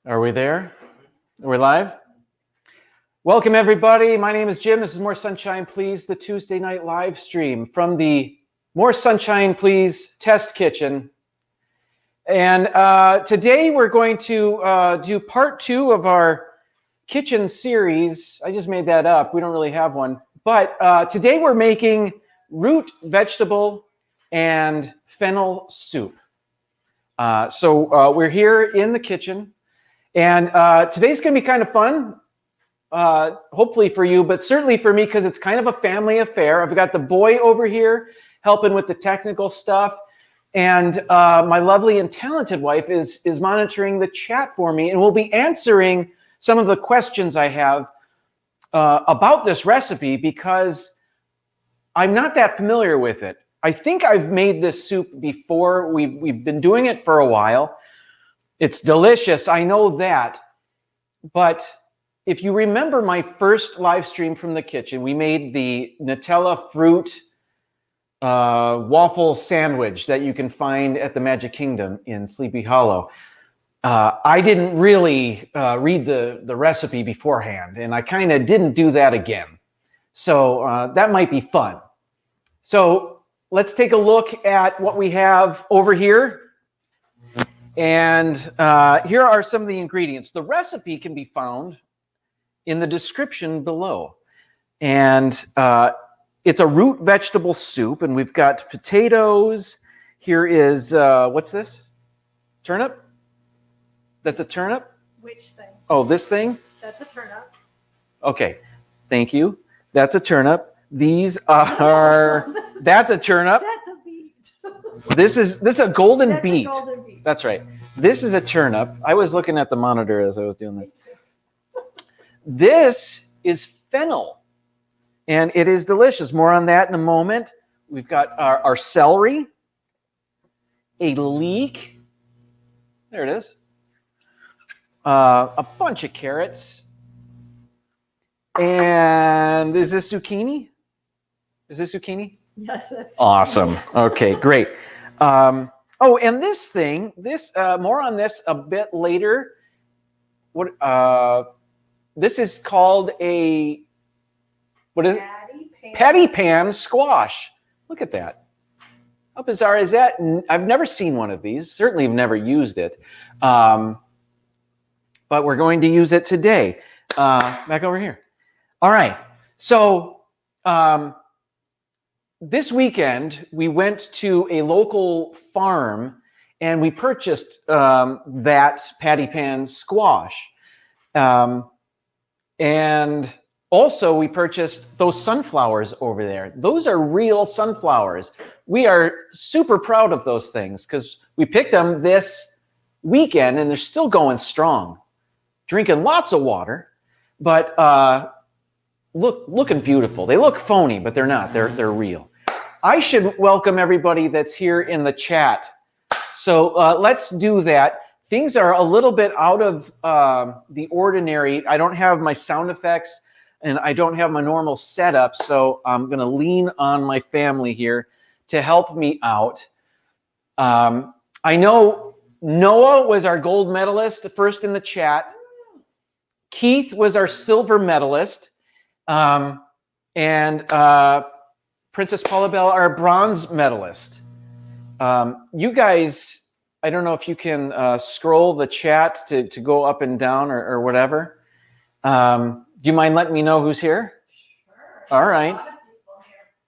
Are we there? Are we live? Welcome, everybody. My name is Jim. This is More Sunshine, Please, the Tuesday night live stream from the More Sunshine, Please test kitchen. And today we're going to do part 2 of our kitchen series. I just made that up. We don't really have one. But today we're making root vegetable and fennel soup. So we're here in the kitchen. And today's going to be kind of fun, hopefully for you, but certainly for me because it's kind of a family affair. I've got the boy over here helping with the technical stuff, and my lovely and talented wife is monitoring the chat for me, and will be answering some of the questions I have about this recipe because I'm not that familiar with it. I think I've made this soup before. We've been doing it for a while. It's delicious, I know that, but if you remember my first live stream from the kitchen, we made the Nutella fruit waffle sandwich that you can find at the Magic Kingdom in Sleepy Hollow. I didn't really read the recipe beforehand, and I kind of didn't do that again. So that might be fun. So let's take a look at what we have over here. And here are some of the ingredients. The recipe can be found in the description below. And it's a root vegetable soup, and we've got potatoes. Here is, what's this? Turnip? That's a turnip? Which thing? Oh, this thing? That's a turnip. Okay, thank you. That's a turnip. These are, that's a turnip. That's a beet. This is a golden That's beet. A golden beet. That's right. This is a turnip. I was looking at the monitor as I was doing this. This is fennel, and it is delicious. More on that in a moment. We've got our celery, a leek. There it is. A bunch of carrots. And is this zucchini? Is this zucchini? Yes, that's awesome. Okay, great. Oh, and this thing, more on this a bit later. What? This is called what is it? Patty pan squash. Look at that. How bizarre is that? I've never seen one of these. Certainly have never used it. But we're going to use it today. Back over here. All right. So this weekend, we went to a local farm and we purchased that patty pan squash. And also we purchased those sunflowers over there. Those are real sunflowers. We are super proud of those things because we picked them this weekend and they're still going strong. Drinking lots of water, but looking beautiful. They look phony, but they're not. They're real. I should welcome everybody that's here in the chat. So let's do that. Things are a little bit out of the ordinary. I don't have my sound effects and I don't have my normal setup, so I'm going to lean on my family here to help me out. I know Noah was our gold medalist first in the chat. Keith was our silver medalist. And Princess Paula Bell, our bronze medalist. You guys, I don't know if you can scroll the chat to go up and down or whatever. Do you mind letting me know who's here? Sure. All right.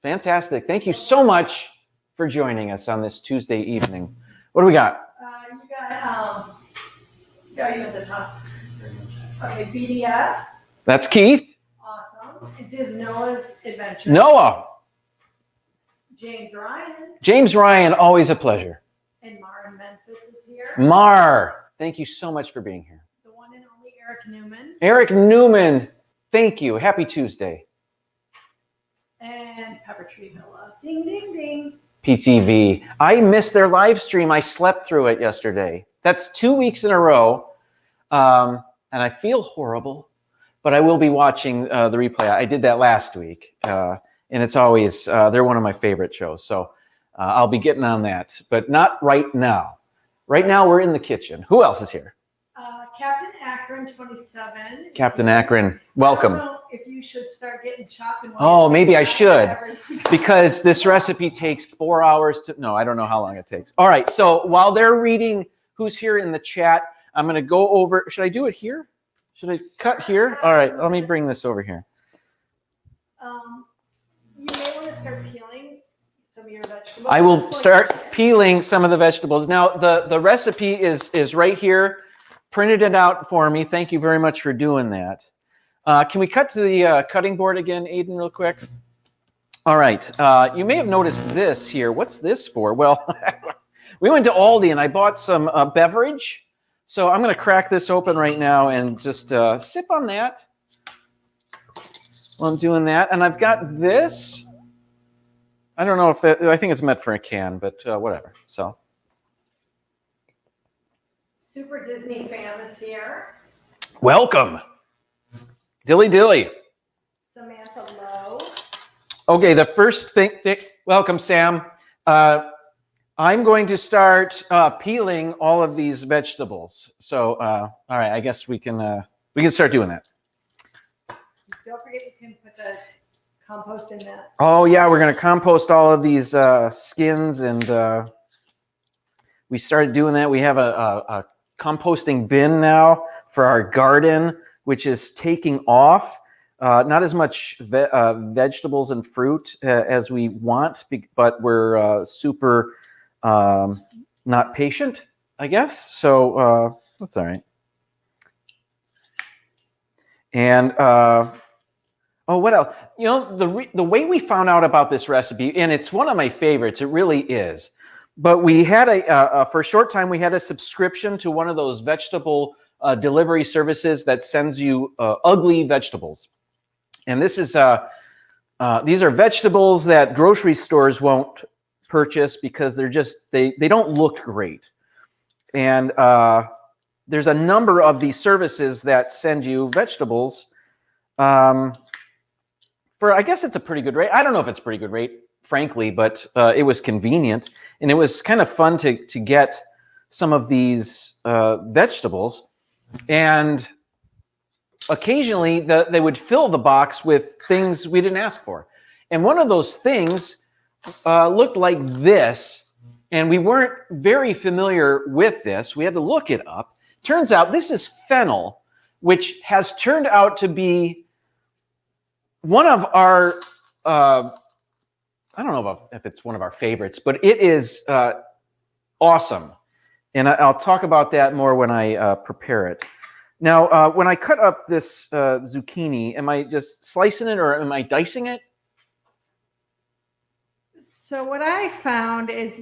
Fantastic. Thank you so much for joining us on this Tuesday evening. What do we got? You at the top. Okay, BDF. That's Keith. Awesome. It is Noah's Adventure. Noah. James Ryan. James Ryan, always a pleasure. And Mar in Memphis is here. Mar, thank you so much for being here. The one and only Eric Newman. Eric Newman, thank you. Happy Tuesday. And Pepper Tree Villa. Ding, ding, ding. PTV. I missed their live stream. I slept through it yesterday. That's 2 weeks in a row. And I feel horrible, but I will be watching the replay. I did that last week. And it's always, they're one of my favorite shows. So I'll be getting on that, but not right now. Right now we're in the kitchen. Who else is here? Captain Akron 27. Captain Akron, welcome. I don't know if you should start getting chopping. Oh, maybe I should, because this recipe takes 4 hours to, no, I don't know how long it takes. All right, so while they're reading who's here in the chat, I'm going to go over, should I do it here? Should I cut here? All right, let me bring this over here. You may want to start peeling some of your vegetables. I will start peeling some of the vegetables. Now, the recipe is right here. Printed it out for me. Thank you very much for doing that. Can we cut to the cutting board again, Aiden, real quick? All right. You may have noticed this here. What's this for? Well, we went to Aldi and I bought some beverage. So I'm going to crack this open right now and just sip on that while I'm doing that. And I've got this. I don't know if I think it's meant for a can, but whatever. So. Super Disney fan is here. Welcome. Dilly dilly. Samantha Lowe. Okay, the first thing, welcome Sam. I'm going to start peeling all of these vegetables. So, all right, I guess we can start doing that. Don't forget you can put the compost in that. Oh yeah, we're gonna compost all of these skins, and we started doing that. We have a composting bin now for our garden, which is taking off. Not as much vegetables and fruit as we want, but we're super not patient, I guess. So that's all right. And oh, what else? You know, the way we found out about this recipe, and it's one of my favorites. It really is. But we had for a short time, we had a subscription to one of those vegetable delivery services that sends you ugly vegetables. And this is these are vegetables that grocery stores won't purchase because they're just they don't look great. And there's a number of these services that send you vegetables for, I guess it's a pretty good rate. I don't know if it's a pretty good rate, frankly, but it was convenient. And it was kind of fun to get some of these vegetables. And occasionally they would fill the box with things we didn't ask for. And one of those things looked like this. And we weren't very familiar with this. We had to look it up. Turns out this is fennel, which has turned out to be one of our, I don't know if it's one of our favorites, but it is awesome. And I'll talk about that more when I prepare it. Now, when I cut up this zucchini, am I just slicing it or am I dicing it? So what I found is,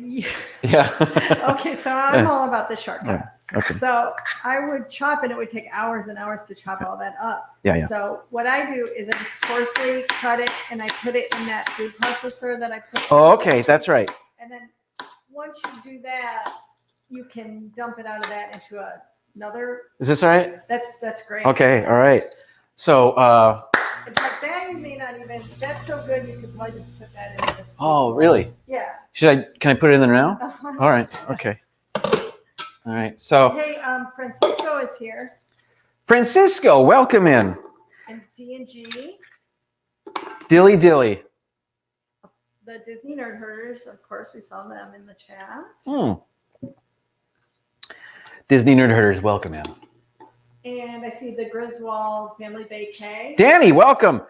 yeah. Okay, so I'm all about the shortcut. Yeah. Okay. So I would chop and it would take hours and hours to chop all that up. Yeah. So what I do is I just coarsely cut it and I put it in that food processor that I put. Oh, okay, that's right. And then once you do that, you can dump it out of that into another. Is this all right? That's great. Okay, all right. So, But that you may not even. That's so good. You could probably just put that in. The oh, really? Yeah. Can I put it in there now? All right. Okay. All right. So. Hey, Francisco is here. Francisco, welcome in. And D&G. Dilly dilly. The Disney Nerd Herders, of course, we saw them in the chat. Disney Nerd Herders, welcome in. And I see the Griswold Family Bake. Danny, welcome.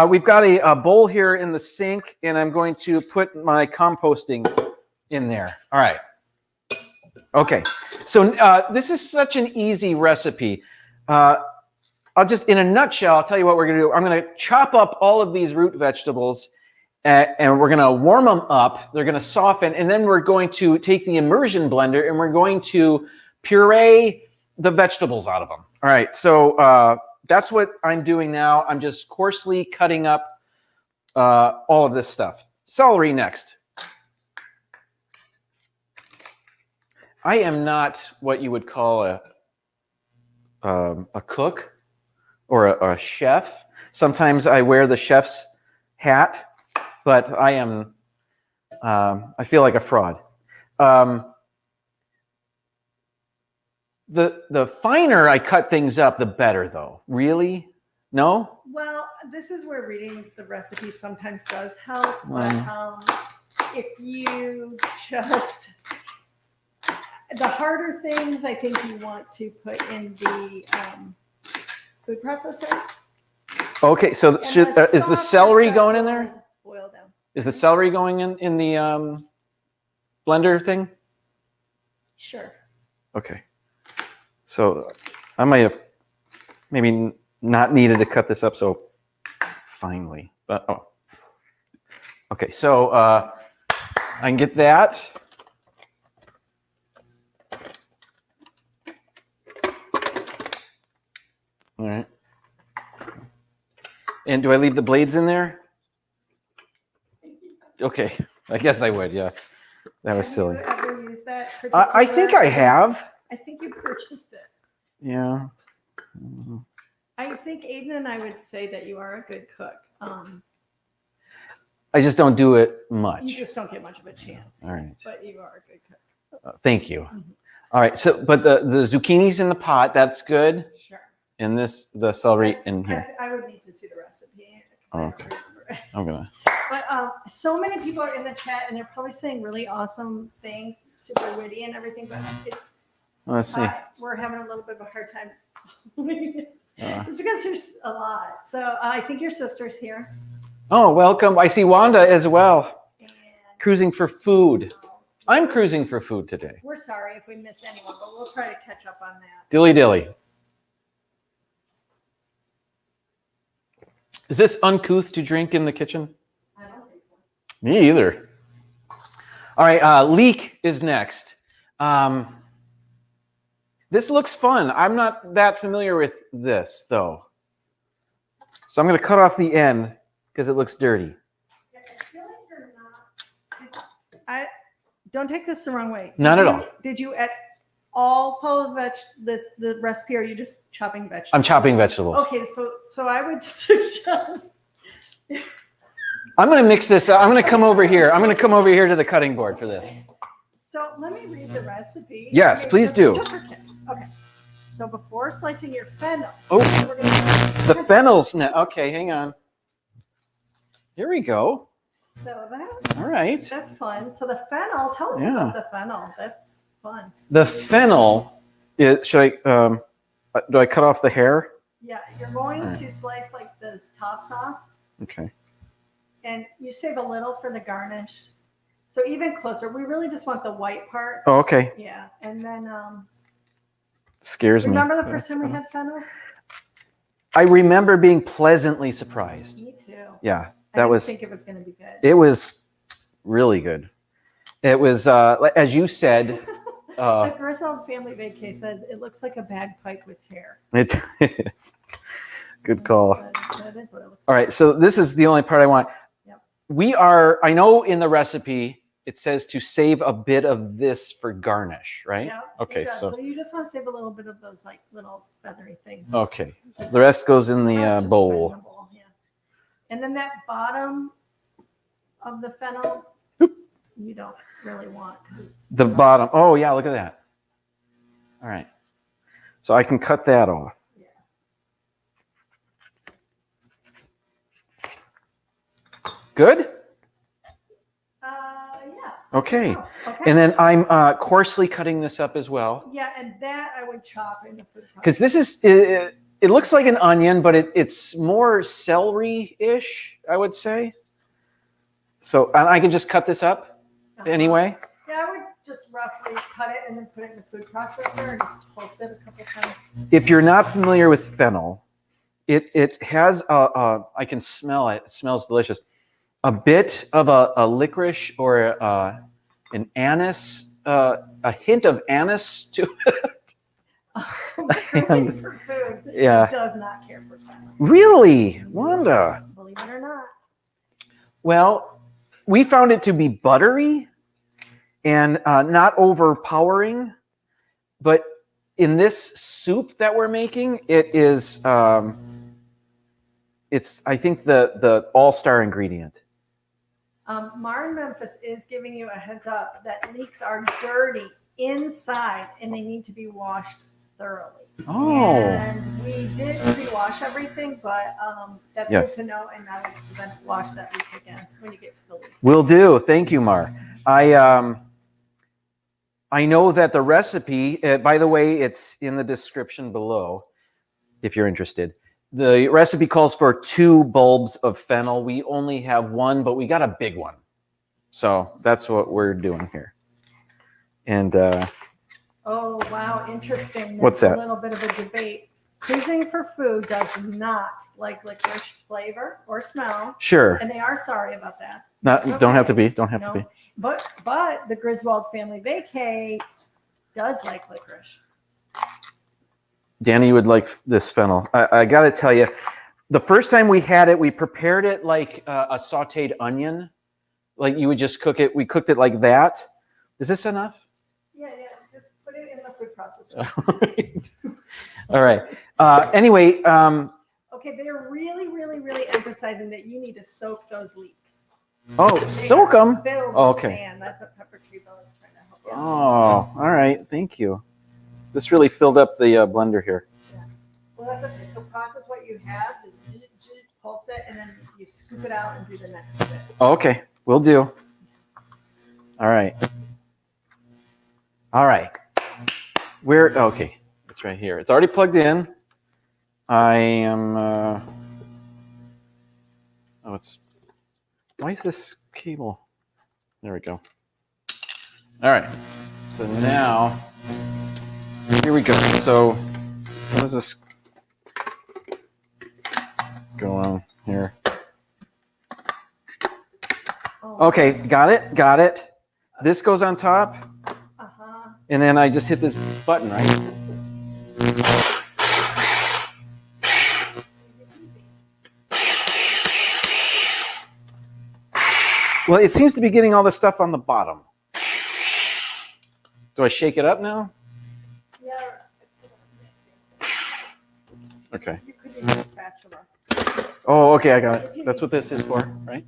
We've got a bowl here in the sink, and I'm going to put my composting in there. All right. Okay. So this is such an easy recipe. I'll just, in a nutshell, I'll tell you what we're going to do. I'm going to chop up all of these root vegetables, and we're going to warm them up. They're going to soften, and then we're going to take the immersion blender, and we're going to puree the vegetables out of them. All right, so that's what I'm doing now. I'm just coarsely cutting up all of this stuff. Celery next. I am not what you would call a cook or a chef. Sometimes I wear the chef's hat, but I am, I feel like a fraud. the finer I cut things up, the better, though. Really? No? Well, this is where reading the recipe sometimes does help. But if you just the harder things, I think you want to put in the food processor. Okay, so is the celery going in there? Boil down. Is the celery going in the blender thing? Sure. Okay. So I might have maybe not needed to cut this up so finely, but okay. So I can get that. All right. And do I leave the blades in there? Okay. I guess I would. Yeah. That was silly. Have you ever used that? I think I have. I think you purchased it. Yeah. I think Aiden and I would say that you are a good cook. I just don't do it much. You just don't get much of a chance. All right. But you are a good cook. Thank you. All right. So, but the zucchini's in the pot. That's good. Sure. And the celery in here. I would need to see the recipe. Okay. I'm gonna. But so many people are in the chat and they're probably saying really awesome things, super witty and everything. But it's Let's see. we're having a little bit of a hard time. It's because there's a lot. So I think your sister's here. Oh, welcome. I see Wanda as well. And Cruising for food. I'm cruising for food today. We're sorry if we missed anyone, but we'll try to catch up on that. Dilly dilly. Is this uncouth to drink in the kitchen? I don't think so. Me either. All right, leek is next. This looks fun. I'm not that familiar with this, though. So I'm going to cut off the end because it looks dirty. I feel like you're not. Don't take this the wrong way. Not at all. Did you at all follow the recipe, or are you just chopping vegetables? I'm chopping vegetables. Okay, so I would suggest. I'm going to mix this up. I'm going to come over here. I'm going to come over here to the cutting board for this. So let me read the recipe. Yes, please do. Just for kids. Okay. So before slicing your fennel. Oh, the fennel's now. Okay, hang on. Here we go. So that's all right. That's fun. So the fennel. Tell us about the fennel. That's fun. The fennel is. Should I? Do I cut off the hair? Yeah, you're going to slice like those tops off. Okay. And you save a little for the garnish. So even closer, we really just want the white part. Oh, okay. Yeah, and then scares me. Remember the first time we had fennel? I remember being pleasantly surprised. Me too. Yeah, I didn't think it was going to be good. It was really good. It was, as you said. The Griswold Family Vacay says it looks like a bagpipe with hair. It is. Good call. That is what it looks like. All right, so this is the only part I want. Yep. I know in the recipe it says to save a bit of this for garnish, right? Yeah. Okay, so you just want to save a little bit of those like little feathery things. Okay, the rest goes in the bowl. Yeah. And then that bottom of the fennel, you don't really want because it's the bottom. Oh yeah, look at that. All right, so I can cut that off. Good? Yeah. Okay. Okay. And then I'm coarsely cutting this up as well. Yeah, and that I would chop in the food processor. Because this is, it looks like an onion, but it's more celery-ish, I would say. So and I can just cut this up anyway? Yeah, I would just roughly cut it and then put it in the food processor and just pulse it a couple times. If you're not familiar with fennel, it has I can smell it. It smells delicious. A bit of a licorice or an anise, a hint of anise to it. Person for food does not care for fennel. Really? Wanda? Believe it or not. Well, we found it to be buttery and not overpowering. But in this soup that we're making, it is, it's, I think, the all-star ingredient. Mar in Memphis is giving you a heads up that leeks are dirty inside and they need to be washed thoroughly. Oh. And we did pre-wash everything, but that's Yes. good to know. And now it's then wash that leek again when you get to the leek. Will do. Thank you, Mar. I know that the recipe, by the way, it's in the description below if you're interested. The recipe calls for 2 bulbs of fennel. We only have 1, but we got a big one. So that's what we're doing here. And Oh, wow. Interesting. There's What's that? a little bit of a debate. Cruising for Food does not like licorice flavor or smell. sure, And they are sorry about that. not It's don't have to okay. be. Don't have to No. be. But the Griswold family vacay does like licorice. Danny, you would like this fennel. I got to tell you, the first time we had it, we prepared it like a sautéed onion. Like you would just cook it. We cooked it like that. Is this enough? Yeah. Just put it in the food processor. All right. Anyway, Okay, they're really, really, really emphasizing that you need to soak those leeks. oh, soak them. Filled Oh, with okay. sand. That's what Pepper Tree Bill is trying to help you. Oh, all right. Thank you. This really filled up the blender here. Yeah. Well, that's okay. So process what you have, pulse it, and then you scoop it out and do the next bit. Oh, okay. Will do. All right. All right. Okay. It's right here. It's already plugged in. I am. Why is this cable? There we go. All right. So now, here we go. So, what does this go on here? Oh. Okay, got it. This goes on top, and then I just hit this button, right? Well, it seems to be getting all the stuff on the bottom. Do I shake it up now? Yeah. Okay. You could use a spatula. Oh, okay, I got it. That's what this is for, right?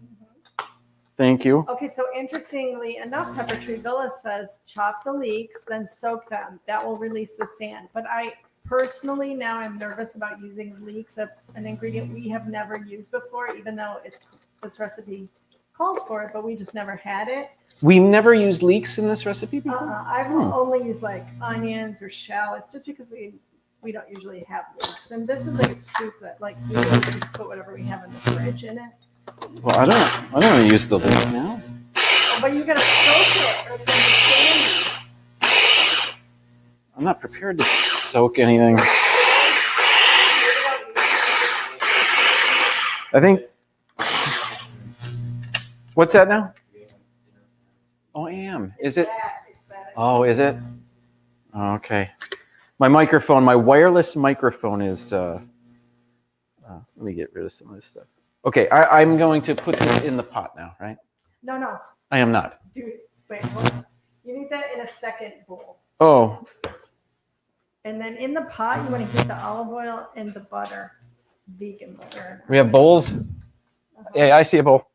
Thank you. Okay, so interestingly enough, Pepper Tree Villa says chop the leeks, then soak them. That will release the sand. But I personally now I'm nervous about using leeks, an ingredient we have never used before, even though this recipe calls for it, but we just never had it. We never used leeks in this recipe before? I've only used like onions or shallots just because we don't usually have leeks. And this is like a soup that like we just put whatever we have in the fridge in it. Well, I don't want to use the leek now. Oh, but you gotta soak it or it's gonna be sandy. I'm not prepared to soak anything. I think. What's that now? Oh, I am. Is it? Oh, is it? Oh, okay. My microphone, my wireless microphone is. Let me get rid of some of this stuff. Okay, I'm going to put this in the pot now, right? No. I am not. Dude, wait, hold on. You need that in a second bowl. Oh, And then in the pot, you want to heat the olive oil and the butter, vegan butter. we have bowls. Yeah, I see a bowl.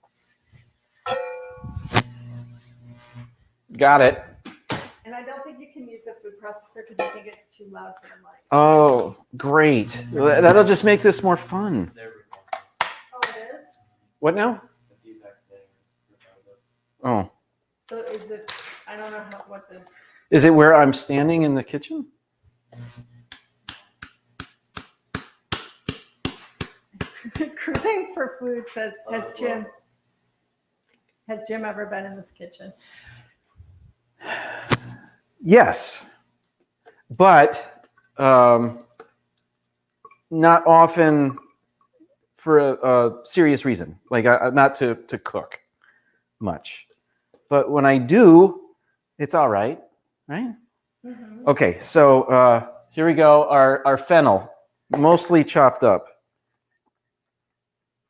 Got it. And I don't think you can use the food processor because I think it's too loud for the mic. Oh, great. That'll just make this more fun. Oh, it is? What now? Oh. So I don't know what the. Is it where I'm standing in the kitchen? Cruising for Food says, has Jim ever been in this kitchen? Yes, but not often for a serious reason, like not to cook much. But when I do, it's all right, right? Mm-hmm. Okay, so here we go, our fennel, mostly chopped up.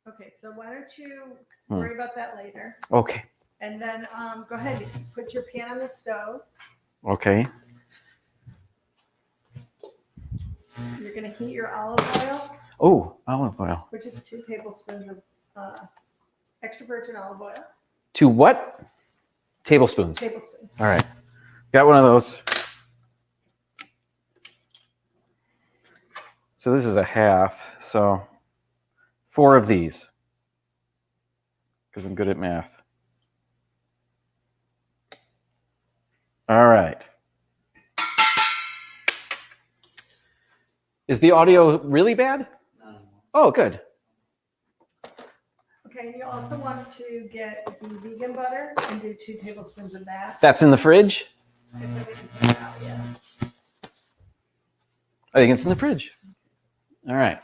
Okay, so why don't you worry about that later? Okay. And then go ahead, put your pan on the stove. Okay. You're going to heat your olive oil. Oh, olive oil. Which is 2 tablespoons of extra virgin olive oil. 2 what? Tablespoons. Tablespoons. All right. Got one of those. So this is a half. So 4 of these, because I'm good at math. All right. Is the audio really bad? Oh, good. Okay, you also want to get the vegan butter and do 2 tablespoons of that. That's in the fridge? I think we can put it out, yeah. I think it's in the fridge. All right.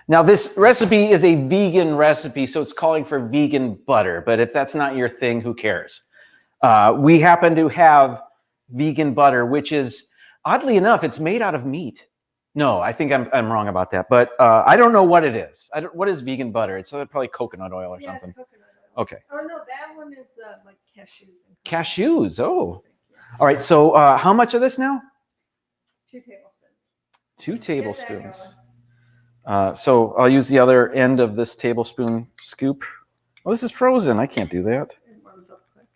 Now, this recipe is a vegan recipe, so it's calling for vegan butter. But if that's not your thing, who cares? We happen to have vegan butter, which is, oddly enough, it's made out of meat. No, I think I'm wrong about that. But I don't know what it is. What is vegan butter? It's probably coconut oil or something. It's coconut oil. Okay. Oh, no, that one is like cashews. And Cashews. Oh. All right. So how much of this now? 2 tablespoons. 2 tablespoons. So I'll use the other end of this tablespoon scoop. Oh, this is frozen. I can't do that. It warms up quick.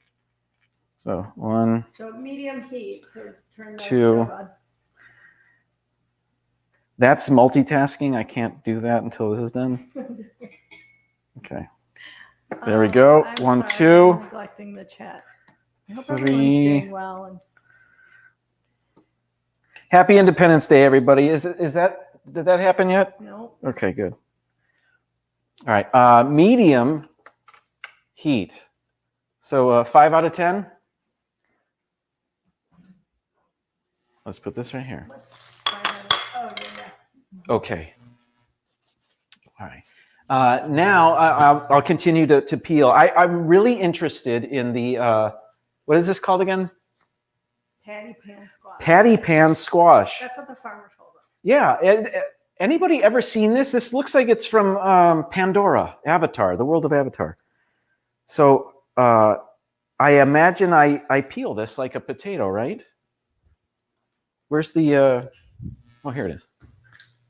So 1. So medium heat. So turn that 2. stove on. That's multitasking. I can't do that until this is done. Okay. There we go. I'm 1, sorry, 2. I'm neglecting the chat. I hope 3. everyone's doing well. And Happy Independence Day, everybody. Did that happen yet? no. Okay, good. All right. Medium heat. So 5 out of 10. Let's put this right here. Oh, yeah. Okay. All right. Now I'll continue to peel. I'm really interested in the, what is this called again? Patty pan squash. Patty pan squash. That's what the farmer told us. Yeah. And anybody ever seen this? This looks like it's from Pandora, Avatar, the world of Avatar. So I imagine I peel this like a potato, right? Where's the, oh, here it is.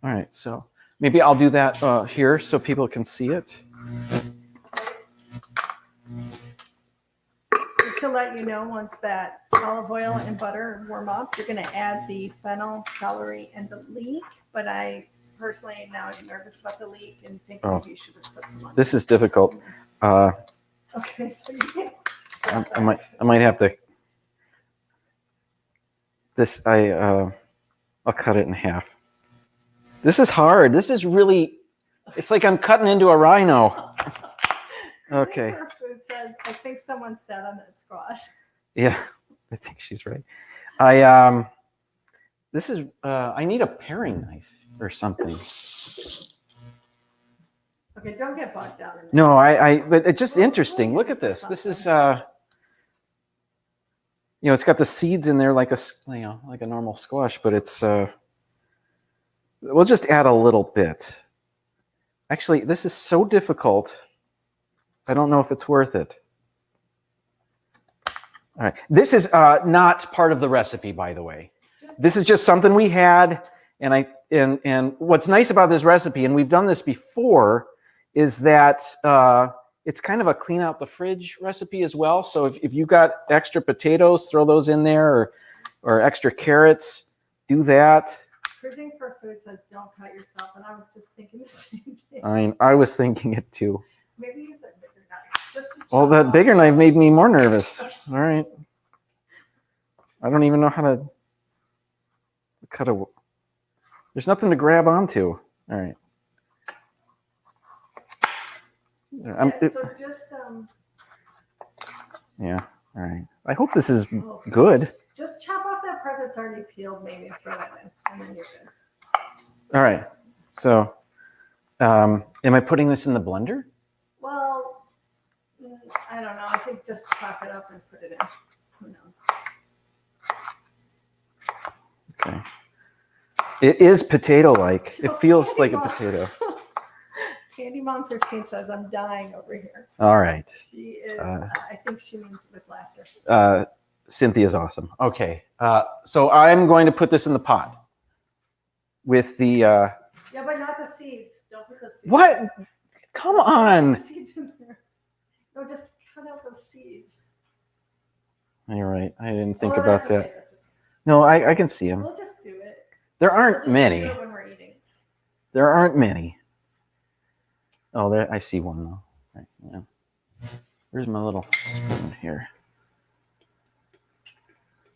All right, so maybe I'll do that here so people can see it. Just to let you know, once that olive oil and butter warm up, you're going to add the fennel, celery, and the leek. But I personally now am nervous about the leek and think maybe you should just put some on. This is difficult. Okay, so you can't. I might have to. This I'll cut it in half. This is hard. This is really. It's like I'm cutting into a rhino. Okay. Food says, I think someone sat on that squash. Yeah, I think she's right. I need a paring knife or something. Okay, don't get bogged down in it. No, but it's just interesting. Look at this. This is, it's got the seeds in there like a normal squash, but it's, we'll just add a little bit. Actually, this is so difficult. I don't know if it's worth it. All right. This is not part of the recipe, by the way. This is just something we had, and what's nice about this recipe, and we've done this before, is that it's kind of a clean out the fridge recipe as well. So if you got extra potatoes, throw those in there, or extra carrots, do that. Cruising for Food says don't cut yourself, and I was just thinking the same thing. I was thinking it too. Maybe use that bigger knife. Just to Well, that bigger knife made me more nervous. All right. I don't even know how to cut a. There's nothing to grab onto. All right. So just yeah. All right. I hope this is good. just chop off that part that's already peeled, maybe, and throw that in, and then you're good. All right. So, am I putting this in the blender? Well, I don't know. I think just chop it up and put it in. Who knows? Okay. It is potato-like. So It feels Candy like a Mom- potato. Candy Mom 15 says, I'm dying over here. All right. She is, I think she means with laughter. Cynthia's awesome. Okay. So I'm going to put this in the pot with the. Yeah, but not the seeds. Don't put the seeds. What? Come Put on. the seeds in there. No, just cut out those seeds. You're right. I didn't think Oh, about that's that. okay, that's okay. No, I can see them. We'll just do it. There We'll aren't just do many. it when we're eating. There aren't many. Oh, there. I see one though. Right, yeah. Where's my little one here?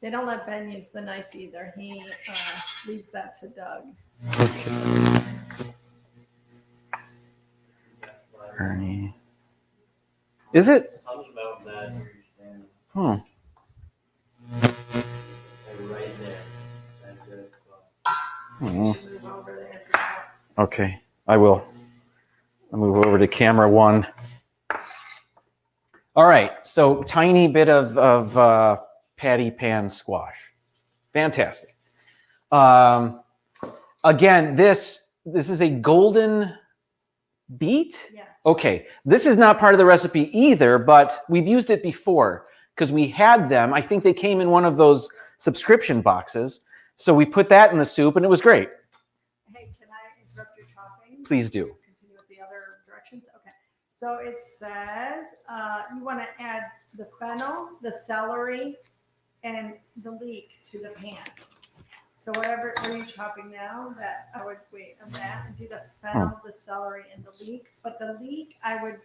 They don't let Ben use the knife either. He leaves that to Doug. Okay. Ernie. Is it? Something about that where you're standing. Hmm. Right there. That's good. Hmm. Move over there. Okay, I will. I'll move over to camera 1. All right, so tiny bit of patty pan squash. Fantastic. Again, this is a golden beet? Yes. Okay, this is not part of the recipe either, but we've used it before because we had them. I think they came in one of those subscription boxes. So we put that in the soup and it was great. Hey, can I interrupt your chopping? Please do. Continue with the other directions. Okay. So it says you want to add the fennel, the celery, and the leek to the pan. So whatever are you chopping now, that I would wait on that and do the fennel, the celery, and the leek. But the leek, I would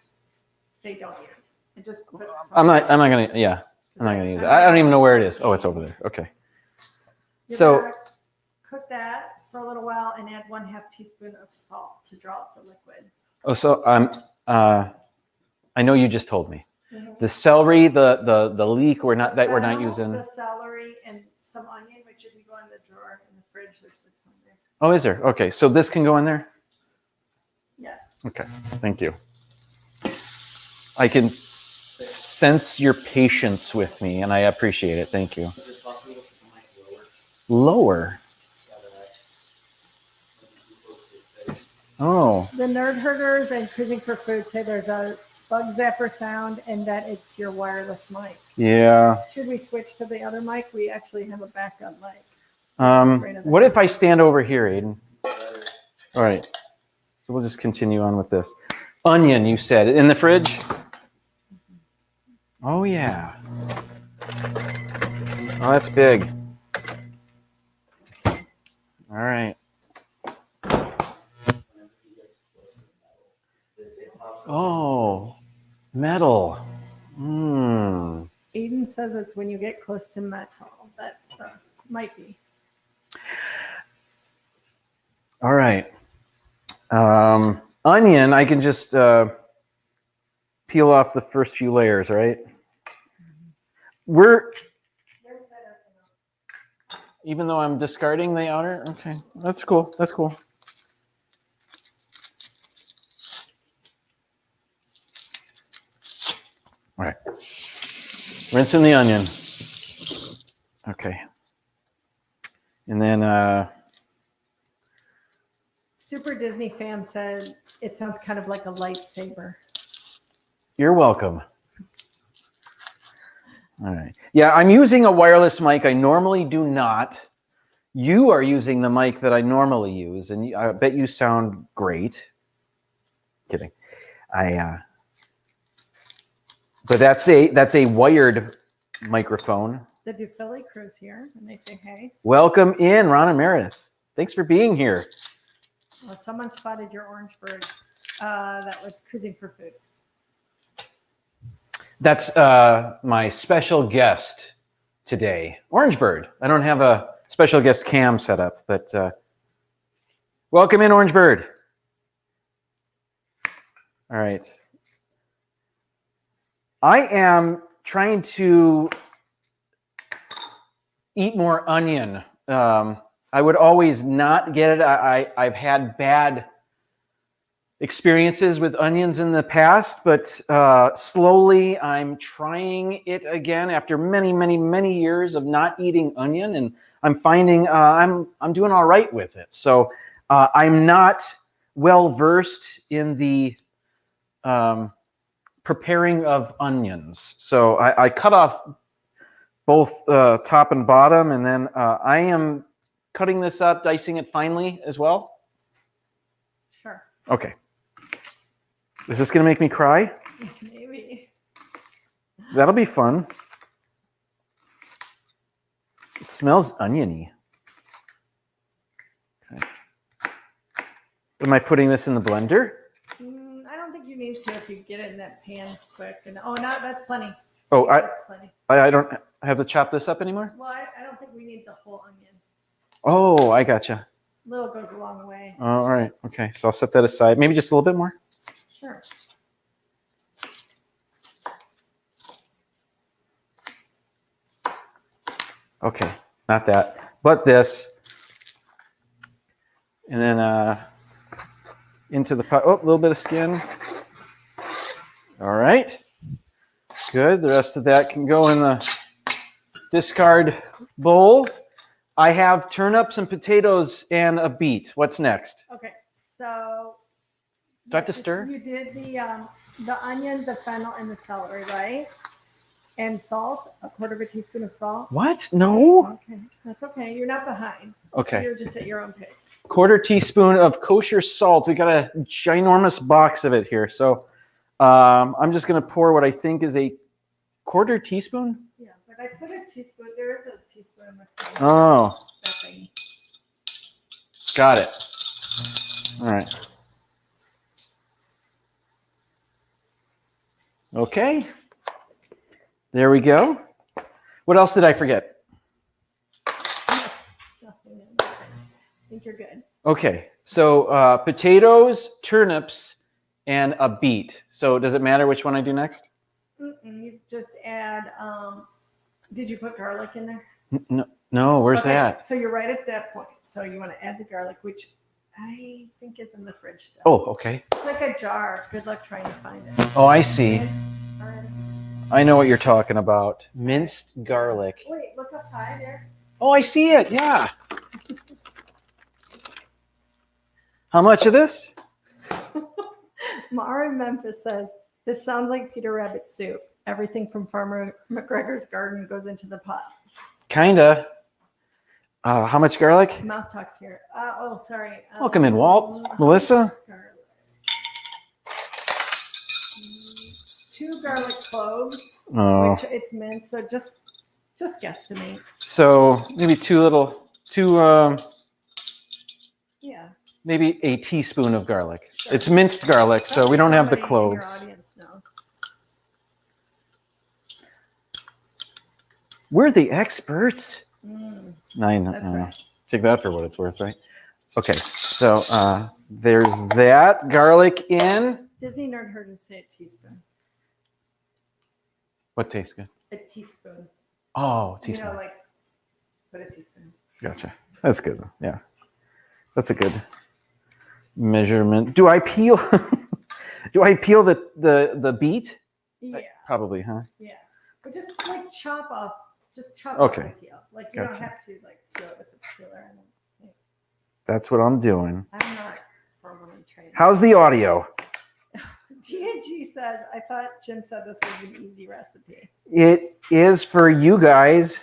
say don't use. And just put I'm not gonna use it. I don't even know where it is. Oh, it's over there. Okay. So cook that for a little while and add 1/2 teaspoon of salt to draw out the liquid. Oh, so I know you just told me. Mm-hmm. The celery, the leek, we're not using. The celery and some onion, which if you go in the drawer in the fridge, there's a ton there. Oh, is there? Okay, so this can go in there? Yes. Okay, thank you. I can sense your patience with me, and I appreciate it. Thank you. Is it possible to put the mic lower? Lower? Oh. The nerd herders and cruising for food say there's a bug zapper sound and that it's your wireless mic. Yeah. Should we switch to the other mic? We actually have a backup mic. What if I stand over here, Aiden? All right. So we'll just continue on with this. Onion, you said, in the fridge? Oh, yeah. Oh, that's big. All right. Oh, metal. Aiden says it's when you get close to metal. That might be. All right. Onion, I can just peel off the first few layers, right? Even though I'm discarding the outer? Okay, that's cool. That's cool. All right. Rinsing the onion. Okay. And then Super Disney fam said it sounds kind of like a lightsaber. You're welcome. All right. Yeah, I'm using a wireless mic. I normally do not. You are using the mic that I normally use, and I bet you sound great. Kidding. But that's a wired microphone. The DuPhilly crew's here, and they say, hey. Welcome in, Ron and Meredith. Thanks for being here. Well, someone spotted your orange bird that was cruising for food. That's my special guest today, Orange Bird. I don't have a special guest cam set up, but welcome in, Orange Bird. All right. I am trying to eat more onion. I would always not get it. I've had bad experiences with onions in the past, but slowly I'm trying it again after many, many, many years of not eating onion, and I'm finding I'm doing all right with it. So I'm not well versed in the preparing of onions. So I cut off both top and bottom, and then I am cutting this up, dicing it finely as well. Sure. Okay. Is this going to make me cry? Maybe. That'll be fun. It smells oniony. Okay. Am I putting this in the blender? I don't think you need to if you get it in that pan quick. And no, that's plenty. Oh, That's plenty. I don't have to chop this up anymore? Well, I don't think we need the whole onion. Oh, I gotcha. Little goes a long way. All right. Okay. So I'll set that aside. Maybe just a little bit more. Sure. Okay. Not that, but this. And then into the pot. Oh, a little bit of skin. All right. Good. The rest of that can go in the discard bowl. I have turnips and potatoes and a beet. What's next? Okay. So. Do I have to stir? You did the onion, the fennel, and the celery, right? And salt, a quarter of a teaspoon of salt. What? No. Okay. That's okay. You're not behind. Okay. You're just at your own pace. Quarter teaspoon of kosher salt. We got a ginormous box of it here. So I'm just going to pour what I think is a quarter teaspoon. Yeah, but I put a teaspoon. There is a teaspoon in my phone. Oh, That thing. got it. All right. Okay. There we go. What else did I forget? Nothing. I think you're good. Okay. So potatoes, turnips, and a beet. So does it matter which one I do next? You just add. Did you put garlic in there? No. Where's Okay, that? So you're right at that point. So you want to add the garlic, which I think is in the fridge still. Oh, okay. It's like a jar. Good luck trying to find it. Oh, I see. It's already- I know what you're talking about. Minced garlic. Wait, look up high there. Oh, I see it. Yeah. How much of this? Mara in Memphis says, this sounds like Peter Rabbit soup. Everything from Farmer McGregor's garden goes into the pot. Kinda. How much garlic? Mouse talks here. Sorry. Welcome in, Walt. Melissa? Garlic. 2 garlic cloves, Oh. which it's minced. So just guesstimate. So maybe Yeah. maybe a teaspoon of garlic. It's minced garlic, so we don't have the Somebody in your cloves. audience knows. We're the experts. I know. That's right. Take that for what it's worth, right? Okay, so there's that. Garlic in. Disney nerd heard us say a teaspoon. What tastes good? A teaspoon. Oh, teaspoon. You know, like, put a teaspoon. Gotcha. That's good. Yeah. That's a good measurement. Do I peel the beet? Yeah. Probably, huh? Yeah. But just like chop off Okay. the peel. Like you don't Gotcha. have to like peel it with the peeler. I don't think. That's what I'm doing. I'm not formally trained. How's the audio? DNG says, I thought Jim said this was an easy recipe. It is for you guys.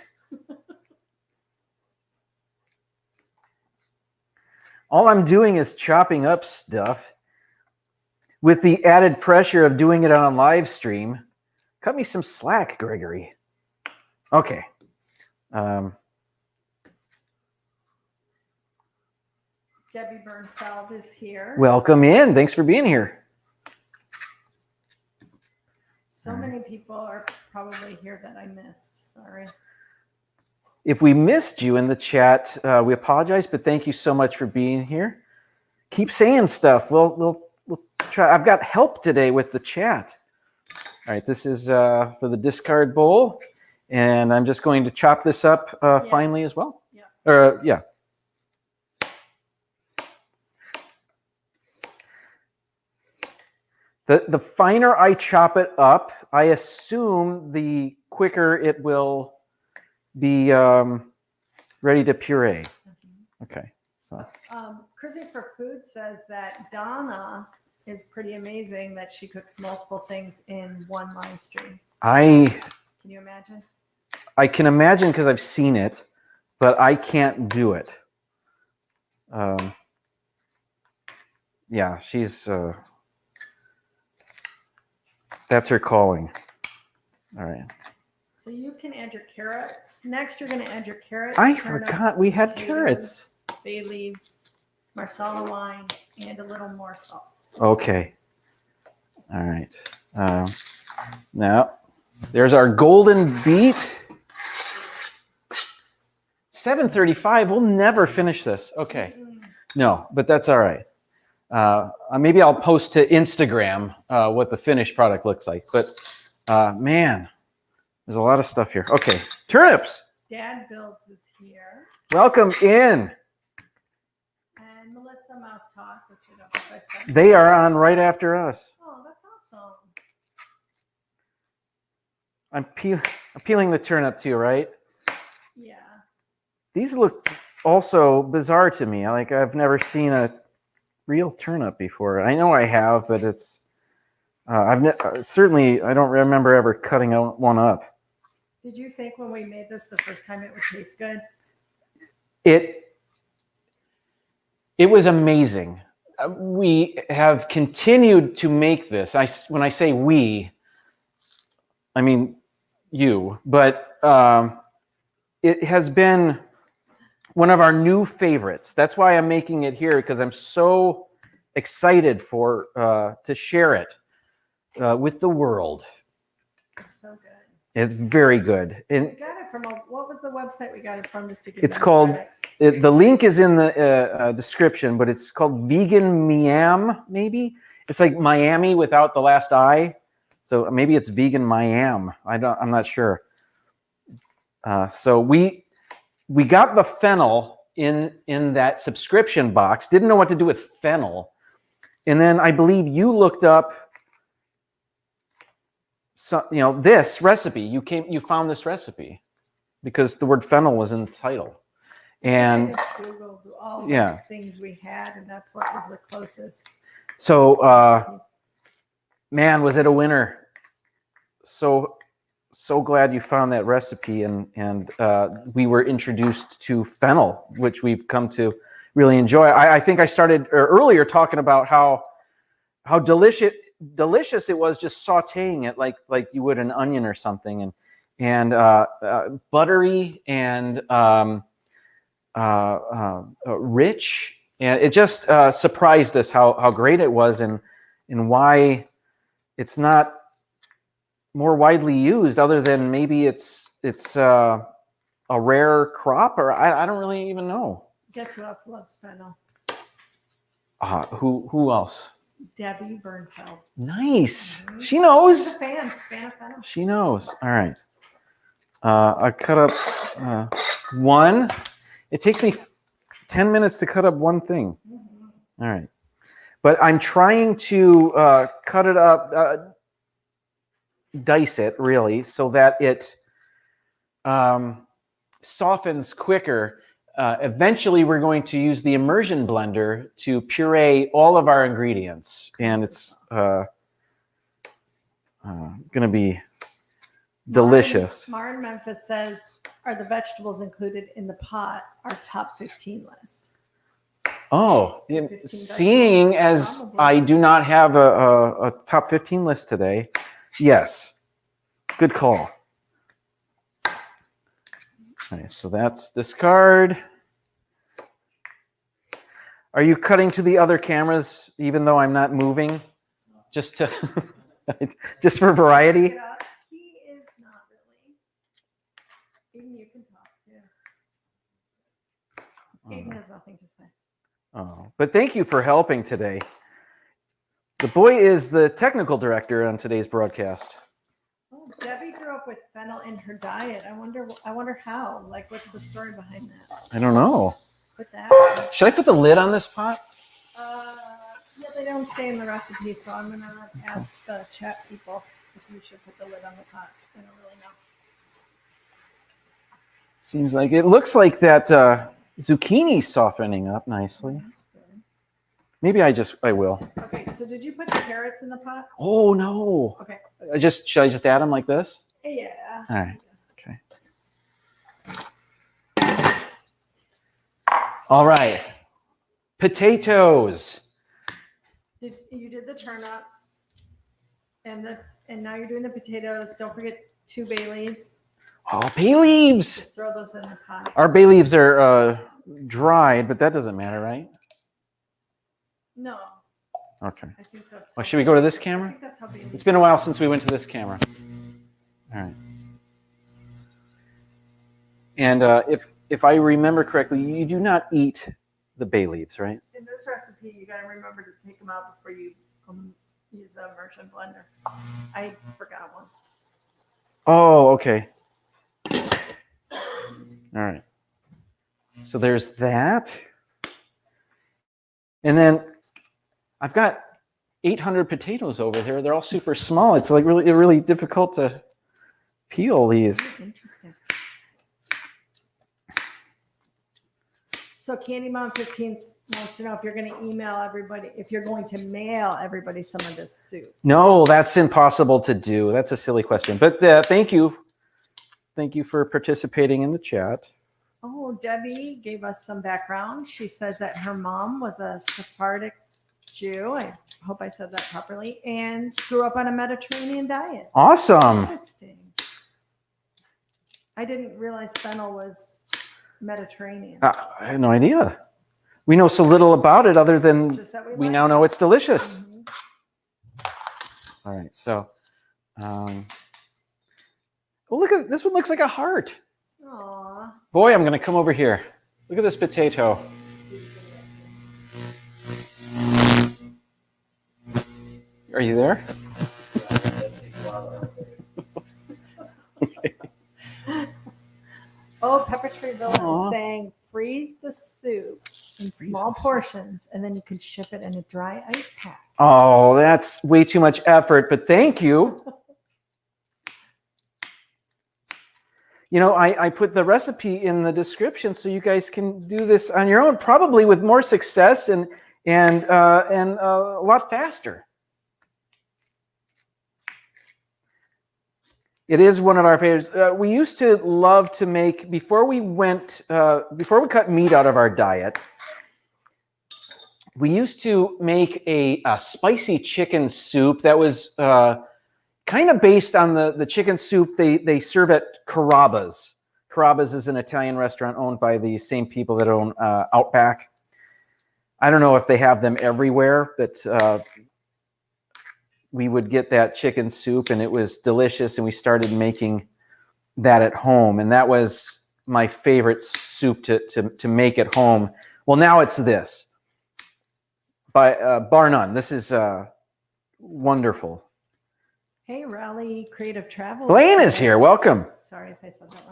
All I'm doing is chopping up stuff with the added pressure of doing it on a live stream. Cut me some slack, Gregory. Okay. Debbie Bernfeld is here. Welcome in. Thanks for being here. So many people are probably here that I missed. Sorry. If we missed you in the chat, we apologize, but thank you so much for being here. Keep saying stuff. We'll try. I've got help today with the chat. All right, this is for the discard bowl, and I'm just going to chop this up finely as well. Yeah. Yeah. The finer I chop it up, I assume the quicker it will be ready to puree. Okay. So. Chrissy for Food says that Donna is pretty amazing that she cooks multiple things in one live stream. Can you imagine? I can imagine because I've seen it, but I can't do it. Yeah, she's that's her calling. All right. So you can add your carrots. Next, you're going to add your carrots. I turnips, forgot we had potatoes, carrots. bay leaves, marsala wine, and a little more salt. Okay. All right. Now, there's our golden beet. 7:35. We'll never finish this. Okay. No, but that's all right. Maybe I'll post to Instagram what the finished product looks like. But man, there's a lot of stuff here. Okay. Turnips. Dad Builds is here. Welcome in. And Melissa Mouse Talk, which I don't know if I said. They are on right after us. Oh, that's awesome. I'm peeling the turnip too, right? Yeah. These look also bizarre to me. Like I've never seen a real turnip before. I know I have, but it's certainly I don't remember ever cutting one up. Did you think when we made this the first time it would taste good? It was amazing. We have continued to make this. When I say we, I mean you, but it has been one of our new favorites. That's why I'm making it here, because I'm so excited to share it with the world. It's so good. It's very good. And We got it from what was the website we got it from? Just to give it's them called, credit? the link is in the description, but it's called Vegan Miam, maybe? It's like Miami without the last I. So maybe it's Vegan Miam. I'm not sure. So we got the fennel in that subscription box. Didn't know what to do with fennel. And then I believe you looked up this recipe. You found this recipe because the word fennel was in the title. And I just Googled all yeah. the things we had, and that's what was the closest. So man, was it a winner. So glad you found that recipe, and we were introduced to fennel, which we've come to really enjoy. I think I started earlier talking about how delicious it was just sautéing it like you would an onion or something, and buttery and rich, and it just surprised us how great it was, and why it's not more widely used, other than maybe it's a rare crop, or I don't really even know. Guess who else loves fennel? Who else? Debbie Bernfeld. Nice. Mm-hmm. She knows. She's a fan of fennel. She knows. All right. I cut up one. It takes me 10 minutes to cut up one thing. Mm-hmm. All right. But I'm trying to cut it up, dice it really, so that it softens quicker. Eventually, we're going to use the immersion blender to puree all of our ingredients, and it's going to be delicious. Maren Memphis says, are the vegetables included in the pot our top 15 list? Oh, 15 seeing vegetables, as probably. I do not have a top 15 list today, yes, good call. All right, so that's discard. Are you cutting to the other cameras, even though I'm not moving? Just for variety? He is not really. Aiden, you can talk too. Aiden has nothing to say. Oh, but thank you for helping today. The boy is the technical director on today's broadcast. Oh, Debbie grew up with fennel in her diet. I wonder how. Like, what's the story behind that? I don't know. Put that. Should I put the lid on this pot? Yeah, they don't say in the recipe, so I'm gonna ask the chat people if you should put the lid on the pot. I don't really know. Seems like it looks like that zucchini's softening up nicely. That's good. Maybe I will. Okay, so did you put the carrots in the pot? Oh no. Okay. Should I just add them like this? Yeah. All right. Okay. All right. Potatoes. You did the turnips, and now you're doing the potatoes. Don't forget 2 bay leaves. Oh, bay leaves. Just throw those in the pot. Our bay leaves are dried, but that doesn't matter, right? No, Okay. I think that's. Well, how should we go to this I camera? think that's how babies. It's been a while since we went to this camera. All right. And if I remember correctly, you do not eat the bay leaves, right? In this recipe, you got to remember to take them out before you use the immersion blender. I forgot once. Oh, okay. All right. So there's that. And then I've got 800 potatoes over there. They're all super small. It's like really difficult to peel these. Interesting. So Candy Mom 15 wants to know if you're going to email everybody, if you're going to mail everybody some of this soup. No, that's impossible to do. That's a silly question. But thank you. Thank you for participating in the chat. Oh, Debbie gave us some background. She says that her mom was a Sephardic Jew. I hope I said that properly. And grew up on a Mediterranean diet. Awesome. Interesting. I didn't realize fennel was Mediterranean. I had no idea. We know so little about it other than Just that we like now it. know it's delicious. Mhm. All right, so, oh, look at this one. Looks like a heart. Aw. Boy, I'm going to come over here. Look at this potato. Are you there? Oh, Pepper Tree Villa Aw. is saying freeze the soup in Freeze small the soup. portions, and then you can ship it in a dry ice pack. Oh, that's way too much effort, but thank you. You know, I put the recipe in the description so you guys can do this on your own, probably with more success and a lot faster. It is one of our favorites. We used to love to make, before we cut meat out of our diet, we used to make a spicy chicken soup that was kind of based on the chicken soup they serve at Carrabba's. Carrabba's is an Italian restaurant owned by the same people that own Outback. I don't know if they have them everywhere, but we would get that chicken soup, and it was delicious, and we started making that at home, and that was my favorite soup to make at home. Well, now it's this. Bar none. This is wonderful. Hey, Raleigh Creative Travel. Blaine is here. Welcome. Sorry if I said that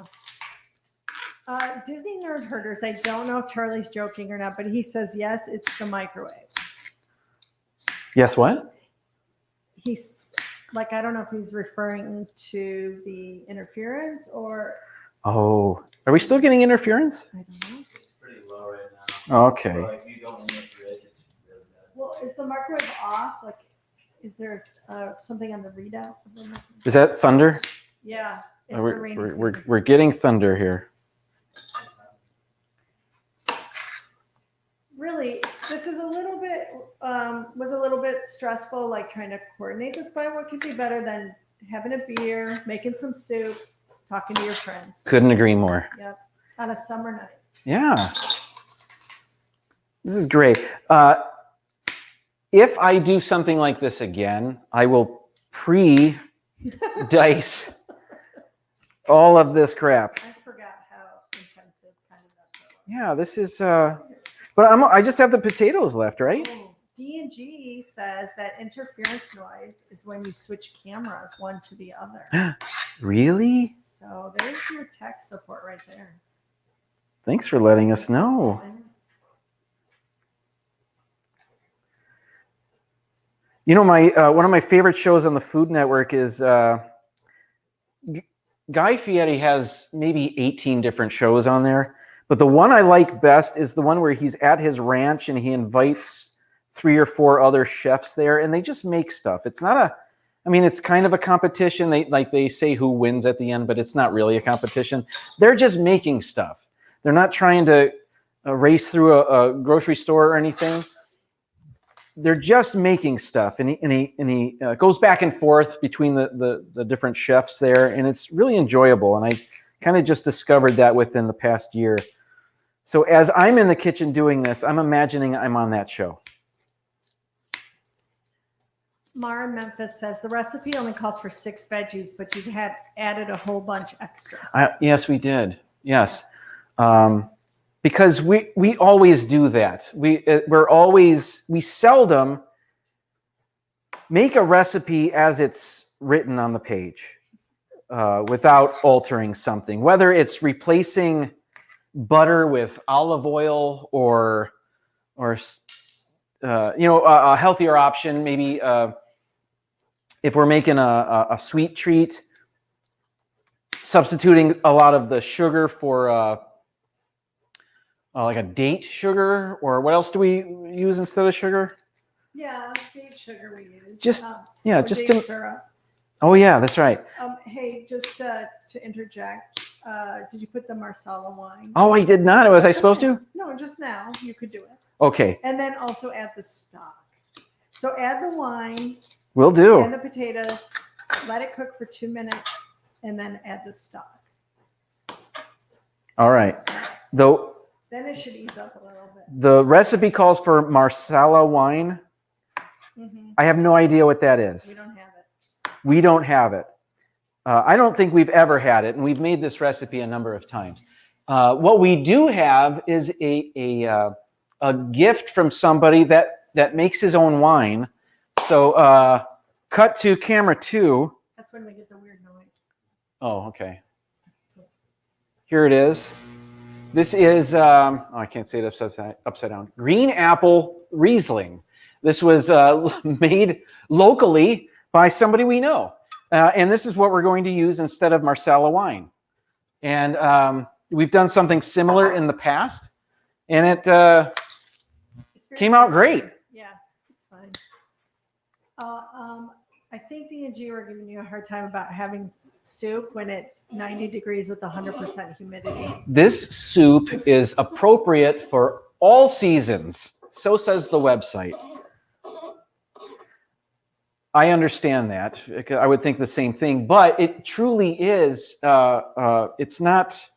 wrong. Disney Nerd Herders. I don't know if Charlie's joking or not, but he says, yes, it's the microwave. Yes, what? He's like, I don't know if he's referring to the interference or. Oh, are we still getting interference? I don't know. It's pretty low right now. Okay. Or like you don't want it to it's really bad. Well, is the microwave off? Like, is there something on the readout? Of the microwave? Is that thunder? Yeah, it's the rainy season. We're getting thunder here. Really, this is a little bit was a little bit stressful, like trying to coordinate this. But what could be better than having a beer, making some soup, talking to your friends? Couldn't agree more. Yep, on a summer night. Yeah. This is great. If I do something like this again, I will pre-dice all of this crap. I forgot how intensive kind of that was. Yeah, this is. But I just have the potatoes left, right? Oh, D&G says that interference noise is when you switch cameras one to the other. Really? So there's your tech support right there. Thanks for letting us know. You know, one of my favorite shows on the Food Network is Guy Fieri has maybe 18 different shows on there. But the one I like best is the one where he's at his ranch and he invites 3 or 4 other chefs there, and they just make stuff. It's not it's kind of a competition. They say who wins at the end, but it's not really a competition. They're just making stuff. They're not trying to race through a grocery store or anything. They're just making stuff, and he goes back and forth between the different chefs there, and it's really enjoyable. And Kind of just discovered that within the past year. So as I'm in the kitchen doing this, I'm imagining I'm on that show. Mara Memphis says the recipe only calls for 6 veggies, but you had added a whole bunch extra. Yes, we did. Yes. Because we always do that. We seldom make a recipe as it's written on the page without altering something, whether it's replacing butter with olive oil or a healthier option. Maybe if we're making a sweet treat, substituting a lot of the sugar for like a date sugar, or what else do we use instead of sugar? Yeah, date sugar we use. Just date syrup. Oh yeah, that's right. Hey, just to interject, did you put the Marsala wine? Oh, I did not. Was I supposed to? No, just now. You could do it. Okay. And then also add the stock. So add the wine. Will do. And the potatoes. Let it cook for 2 minutes, and then add the stock. All right. Then it should ease up a little bit. The recipe calls for Marsala wine. Mm-hmm. I have no idea what that is. We don't have it. We don't have it. I don't think we've ever had it, and we've made this recipe a number of times. What we do have is a gift from somebody that makes his own wine. So cut to camera 2. That's when we get the weird noise. Oh, okay. Here it is. This is, I can't say it upside down. Green apple Riesling. This was made locally by somebody we know. And this is what we're going to use instead of Marsala wine. And we've done something similar in the past, and it came out great. Yeah, it's fine. I think D&G were giving you a hard time about having soup when it's 90 degrees with 100% humidity. This soup is appropriate for all seasons. So says the website. I understand that. I would think the same thing, but it truly is. It's not.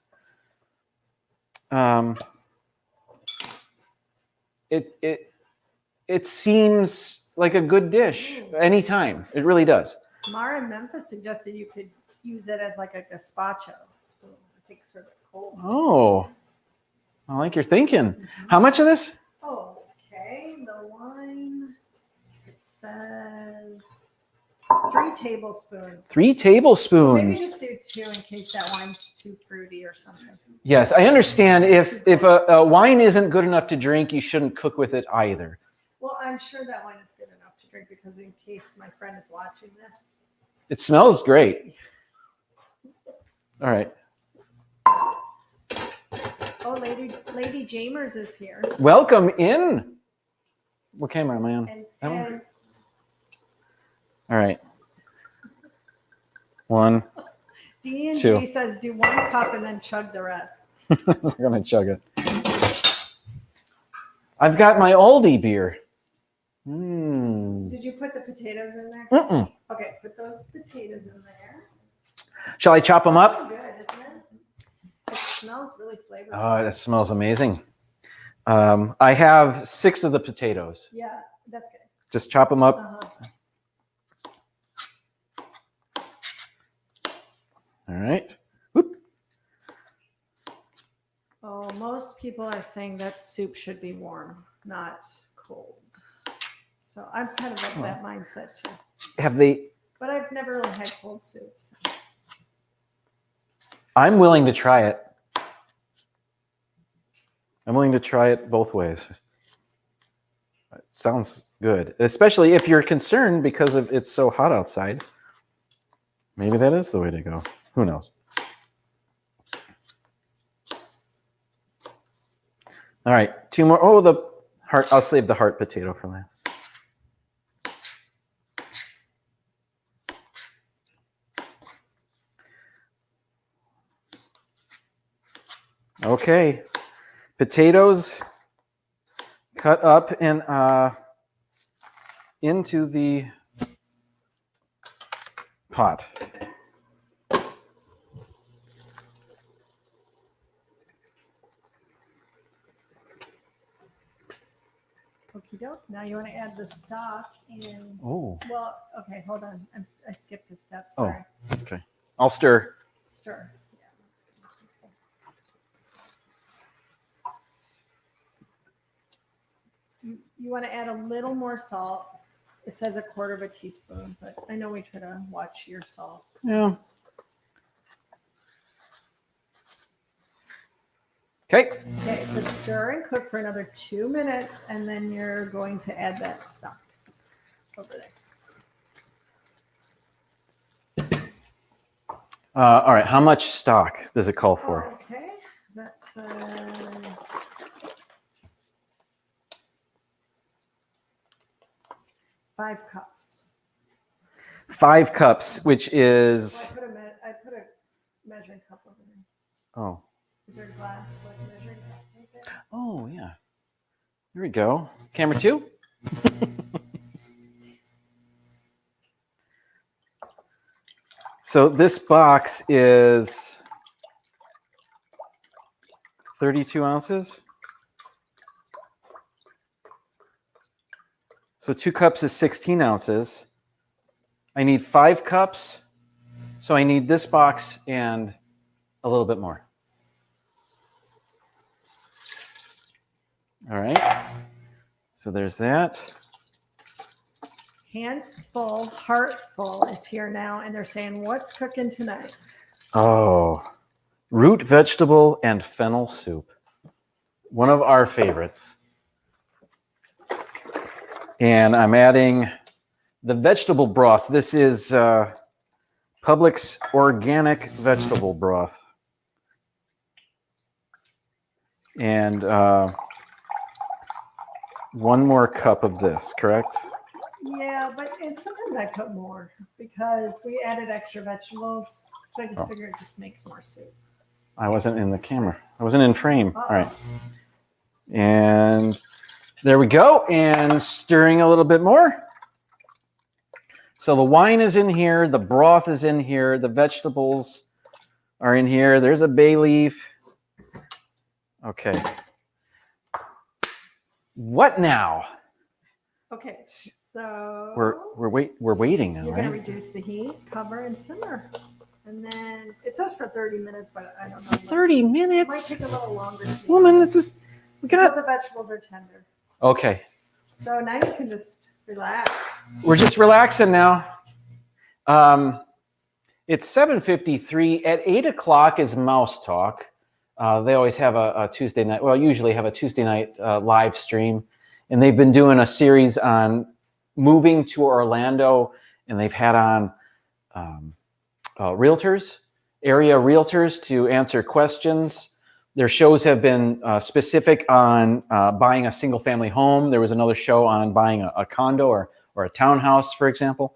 It seems like a good dish anytime. It really does. Mara in Memphis suggested you could use it as like a gazpacho. So I think sort of cold. Oh, I like your thinking. Mm-hmm. How much of this? Okay, the wine. It says 3 tablespoons. 3 tablespoons. Maybe just do 2 in case that wine's too fruity or something. Yes, I understand. If a wine isn't good enough to drink, you shouldn't cook with it either. Well, I'm sure that wine is good enough to drink because in case my friend is watching this. It smells great. All right. Oh, Lady Jamers is here. Welcome in. What camera am I on? And all right. 1. D&G 2. says do 1 cup and then chug the rest. We're gonna chug it. I've got my Aldi beer. Did you put the potatoes in there? Mm-mm. Okay, put those potatoes in there. Shall I chop them up? Good, isn't it? It smells really flavorful. Oh, that smells amazing. I have 6 of the potatoes. Yeah, that's good. Just chop them up. Uh-huh. All right. Whoop. Oh, most people are saying that soup should be warm, not cold. So I'm kind of of that mindset too. Have they? But I've never really had cold soup. So. I'm willing to try it. I'm willing to try it both ways. It sounds good, especially if you're concerned because of it's so hot outside. Maybe that is the way to go. Who knows? All right, 2 more. Oh, the heart. I'll save the heart potato for last. Okay, potatoes cut up and into the pot. Okie doke. Now you want to add the stock in. Oh, Well, okay, hold on. I skipped a step. Oh. Sorry. okay. I'll stir. Stir. Yeah. You want to add a little more salt. It says 1/4 teaspoon, but I know we try to watch your salt. Yeah. Okay. Okay, so stir and cook for another 2 minutes, and then you're going to add that stock over there. All right. How much stock does it call for? Okay, that says 5 cups. 5 cups, which is. So I put a measuring cup over there. Oh. Is there a glass like measuring cup right there? Oh, yeah. Here we go. Camera 2. So this box is 32 ounces. So 2 cups is 16 ounces. I need 5 cups. So I need this box and a little bit more. All right. So there's that. Hands full, heart full is here now, and they're saying, "What's cooking tonight?" Oh, root vegetable and fennel soup. One of our favorites. And I'm adding the vegetable broth. This is Publix organic vegetable broth. And 1 more cup of this, correct? Yeah, and sometimes I put more because we added extra vegetables, so I just figure it just makes more soup. I wasn't in the camera. I wasn't in frame. Uh-oh. All right. And there we go. And stirring a little bit more. So the wine is in here. The broth is in here. The vegetables are in here. There's a bay leaf. Okay. What now? Okay, so We're waiting now, you're going to right? reduce the heat, cover, and simmer. And then it says for 30 minutes, but I don't know. 30 It might minutes? take a little longer. Woman, this is... We Until got... the vegetables are tender. Okay. So now you can just relax. We're just relaxing now. It's 7:53. At 8 o'clock is Mouse Talk. They always have a Tuesday night, well, usually have a Tuesday night live stream. And they've been doing a series on moving to Orlando, and they've had on realtors, area realtors to answer questions. Their shows have been specific on buying a single family home. There was another show on buying a condo or a townhouse, for example.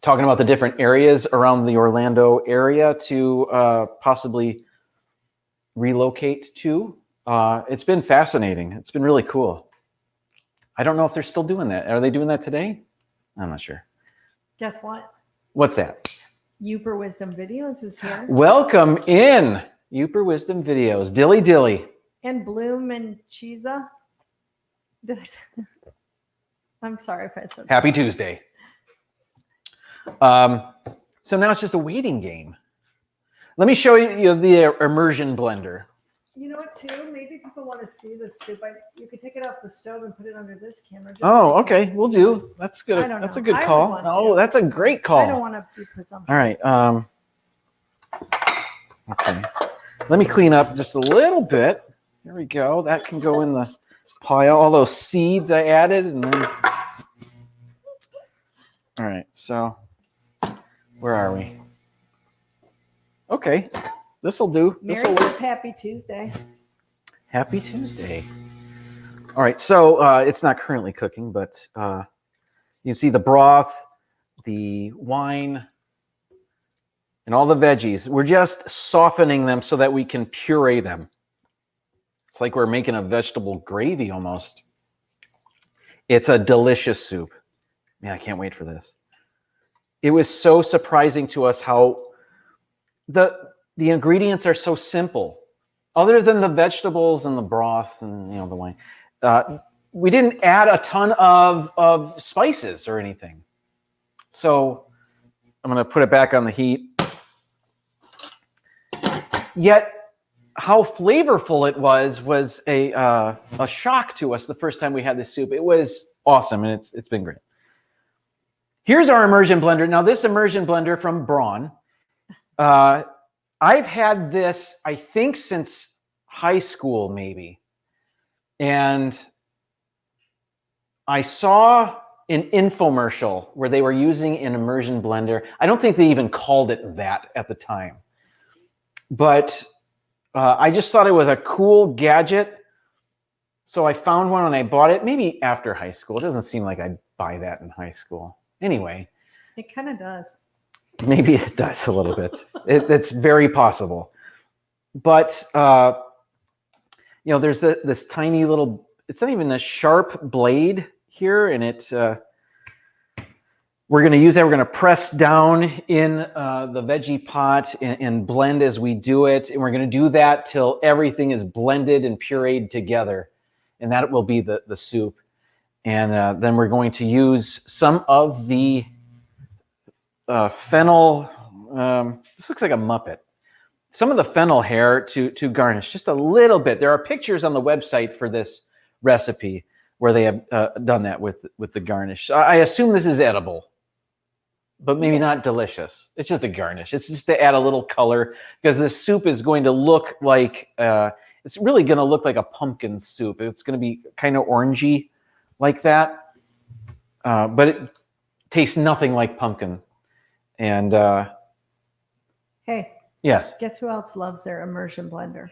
Talking about the different areas around the Orlando area to possibly relocate to. It's been fascinating. It's been really cool. I don't know if they're still doing that. Are they doing that today? I'm not sure. Guess what? What's that? Uper Wisdom Videos is here. Welcome in, Uper Wisdom Videos. Dilly Dilly. And Bloom and Cheesa. Did I say that? I'm sorry if I said that. Happy Tuesday. So now it's just a waiting game. Let me show you the immersion blender. You know what, too? Maybe people want to see the soup. You could take it off the stove and put it under this camera. Just Oh, so they can okay. We'll see do. it. That's good. I don't That's a know. good I would call. want to. Oh, that's a great call. I don't want to be presumptuous. All right. Okay. Let me clean up just a little bit. There we go. That can go in the pile. All those seeds I added, and then. All right. So, where are we? Okay. This'll do. Mary This'll says work. Happy Tuesday. Happy Tuesday. All right. So it's not currently cooking, but you can see the broth, the wine, and all the veggies. We're just softening them so that we can puree them. It's like we're making a vegetable gravy almost. It's a delicious soup. Man, I can't wait for this. It was so surprising to us how the ingredients are so simple. Other than the vegetables and the broth and the wine, we didn't add a ton of spices or anything. So I'm going to put it back on the heat. Yet how flavorful it was a shock to us the first time we had this soup. It was awesome, and it's been great. Here's our immersion blender. Now, this immersion blender from Braun, I've had this, I think, since high school, maybe. And I saw an infomercial where they were using an immersion blender. I don't think they even called it that at the time. But I just thought it was a cool gadget. So I found one and I bought it maybe after high school. It doesn't seem like I'd buy that in high school. Anyway. It kind of does. Maybe it does a little bit. It's very possible. But, you know, there's this tiny little, it's not even a sharp blade here. And it's, we're going to use that. We're going to press down in the veggie pot and blend as we do it. And we're going to do that till everything is blended and pureed together. And that will be the soup. And then we're going to use some of the fennel. This looks like a Muppet. Some of the fennel hair to garnish, just a little bit. There are pictures on the website for this recipe where they have done that with the garnish. So I assume this is edible, but maybe not delicious. It's just a garnish. It's just to add a little color, because this soup is going to look like, it's really going to look like a pumpkin soup. It's going to be kind of orangey like that, but it tastes nothing like pumpkin. And Hey. Yes. Guess who else loves their immersion blender?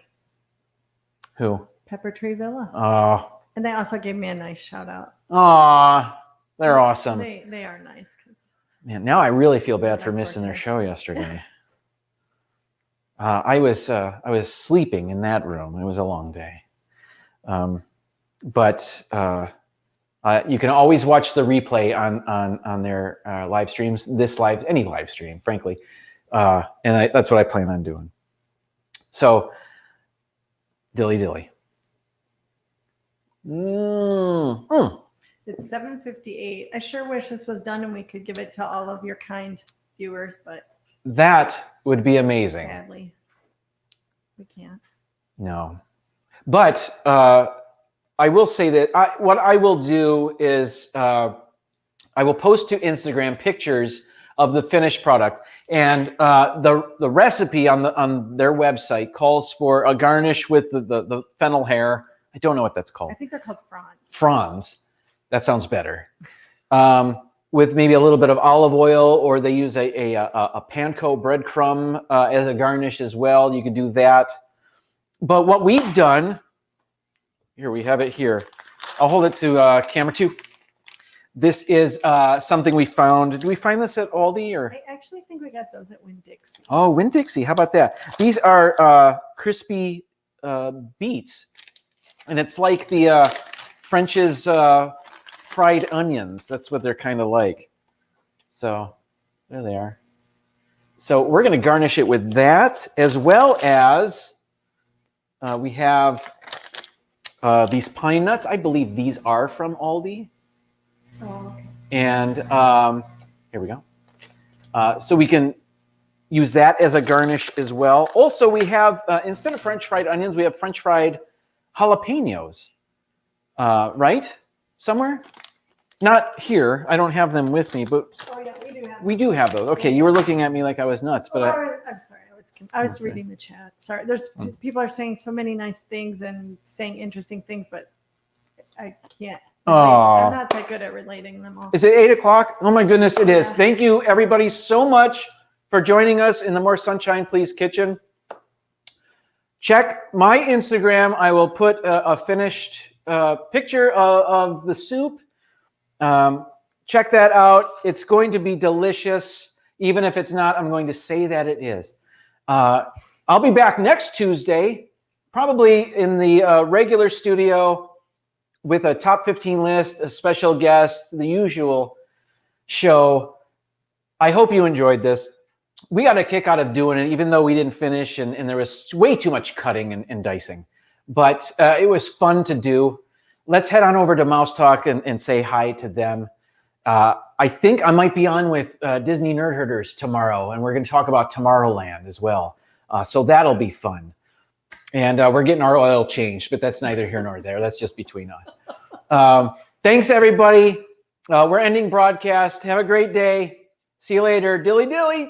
Who? Pepper Tree Villa. Oh. And they also gave me a nice shout out. Aw, they're awesome. They are nice. Man, now I really feel bad for missing their show yesterday. I was sleeping in that room. It was a long day. But you can always watch the replay on their live streams. Any live stream, frankly. And that's what I plan on doing. So, dilly. It's 7:58. I sure wish this was done and we could give it to all of your kind viewers, but that would be amazing. Sadly, we can't. No, but I will say that what I will do is I will post to Instagram pictures of the finished product, and the recipe on their website calls for a garnish with the fennel hair. I don't know what that's called. I think they're called fronds. Fronds. That sounds better. With maybe a little bit of olive oil, or they use a panko breadcrumb as a garnish as well. You can do that. But what we've done, here we have it here. I'll hold it to camera 2. This is something we found. Did we find this at Aldi or? I actually think we got those at Winn-Dixie. Oh, Winn-Dixie. How about that? These are crispy beets. And it's like the French's fried onions. That's what they're kind of like. So there they are. So we're going to garnish it with that, as well as we have these pine nuts. I believe these are from Aldi. Oh, okay. And here we go. So we can use that as a garnish as well. Also, we have, instead of French fried onions, we have French fried jalapenos, right? Somewhere? Not here. I don't have them with me, but Oh yeah, we do have. we do have those. Okay, you were looking at me like I was nuts, but I'm sorry. I was Okay. reading the chat. Sorry. There's people are saying so many nice things and saying interesting things, but I can't. I'm not that good at relating them all. Is it 8 o'clock? Oh my goodness, it is. Yeah. Thank you everybody so much for joining us in the More Sunshine Please kitchen. Check my Instagram. I will put a finished picture of the soup. Check that out. It's going to be delicious. Even if it's not, I'm going to say that it is. I'll be back next Tuesday, probably in the regular studio with a top 15 list, a special guest, the usual show. I hope you enjoyed this. We got a kick out of doing it, even though we didn't finish and there was way too much cutting and dicing. But it was fun to do. let's head on over to Mouse Talk and say hi to them. I think I might be on with Disney Nerd Herders tomorrow, and we're going to talk about Tomorrowland as well. So that'll be fun. And we're getting our oil changed, but that's neither here nor there. That's just between us. Thanks, everybody. We're ending broadcast. Have a great day. See you later. Dilly dilly.